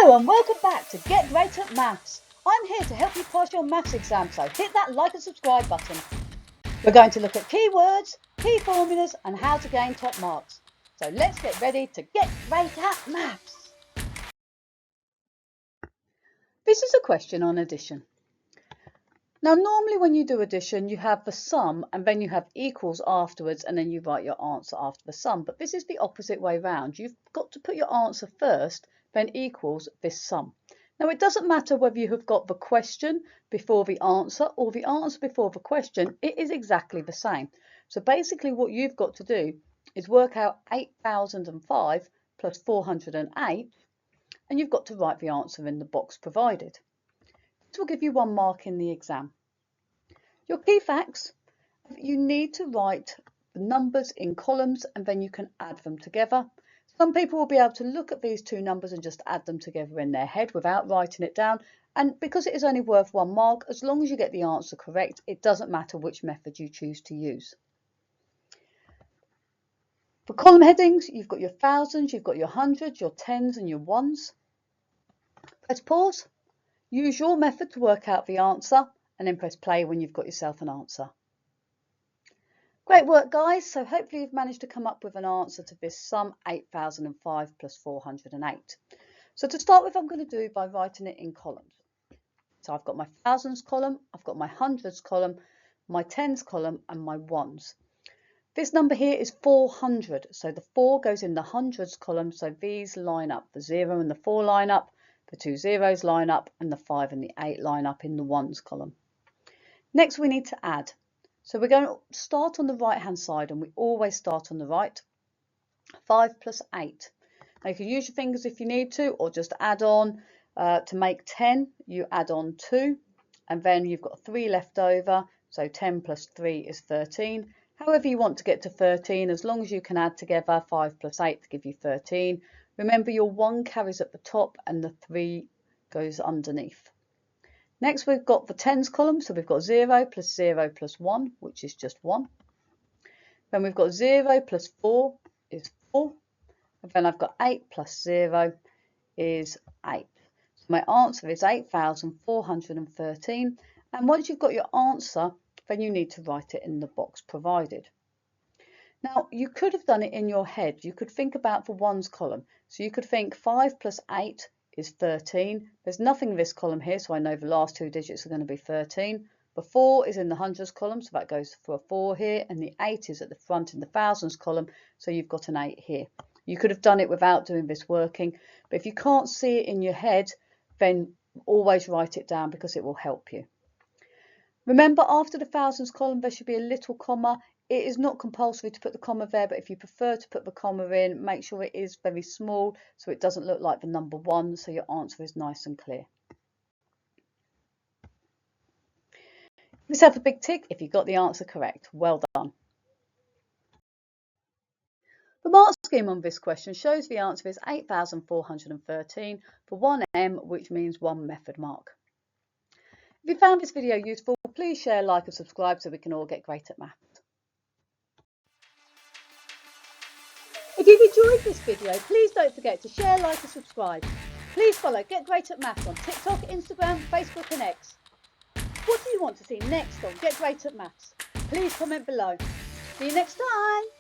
Hello and welcome back to Get Great at Maths. I'm here to help you pass your maths exam, so hit that like and subscribe button. We're going to look at keywords, key formulas and how to gain top marks. So let's get ready to get great at maths. This is a question on addition. Now normally when you do addition you have the sum and then you have equals afterwards and then you write your answer after the sum, but this is the opposite way round. You've got to put your answer first, then equals this sum. Now it doesn't matter whether you have got the question before the answer or the answer before the question, it is exactly the same. So basically what you've got to do is work out 8005 plus 408 and you've got to write the answer in the box provided. This will give you 1 mark in the exam. Your key facts, you need to write the numbers in columns and then you can add them together. Some people will be able to look at these two numbers and just add them together in their head without writing it down. And because it is only worth 1 mark, as long as you get the answer correct, it doesn't matter which method you choose to use. For column headings, you've got your thousands, you've got your hundreds, your tens and your ones. Press pause, use your method to work out the answer and then press play when you've got yourself an answer. Great work guys, so hopefully you've managed to come up with an answer to this sum 8005 plus 408. So to start with I'm going to do by writing it in columns. So I've got my thousands column, I've got my hundreds column, my tens column and my ones. This number here is 400, so the 4 goes in the hundreds column, so these line up, the 0 and the 4 line up, the 2 zeros line up and the 5 and the 8 line up in the ones column. Next we need to add. So we're going to start on the right hand side and we always start on the right. 5 plus 8. Now you can use your fingers if you need to or just add on to make 10. You add on 2 and then you've got 3 left over. So 10 plus 3 is 13. However you want to get to 13, as long as you can add together 5 plus 8 to give you 13. Remember your 1 carries at the top and the 3 goes underneath. Next we've got the tens column, so we've got 0 plus 1, which is just 1. Then we've got 0 plus 4 is 4. And then I've got 8 plus 0 is 8. So my answer is 8413. And once you've got your answer, then you need to write it in the box provided. Now you could have done it in your head. You could think about the ones column. So you could think 5 plus 8 is 13. There's nothing in this column here, so I know the last 2 digits are going to be 13. The 4 is in the hundreds column, so that goes for a 4 here, and the 8 is at the front in the thousands column, so you've got an 8 here. You could have done it without doing this working, but if you can't see it in your head, then always write it down because it will help you. Remember, after the thousands column, there should be a little comma. It is not compulsory to put the comma there, but if you prefer to put the comma in, make sure it is very small so it doesn't look like the number 1, so your answer is nice and clear. Give yourself a big tick if you got the answer correct. Well done. The mark scheme on this question shows the answer is 8413 for 1M, which means 1 method mark. If you found this video useful, please share, like and subscribe so we can all get great at maths. If you've enjoyed this video, please don't forget to share, like and subscribe. Please follow Get Great at Maths on TikTok, Instagram, Facebook and X. What do you want to see next on Get Great at Maths? Please comment below. See you next time.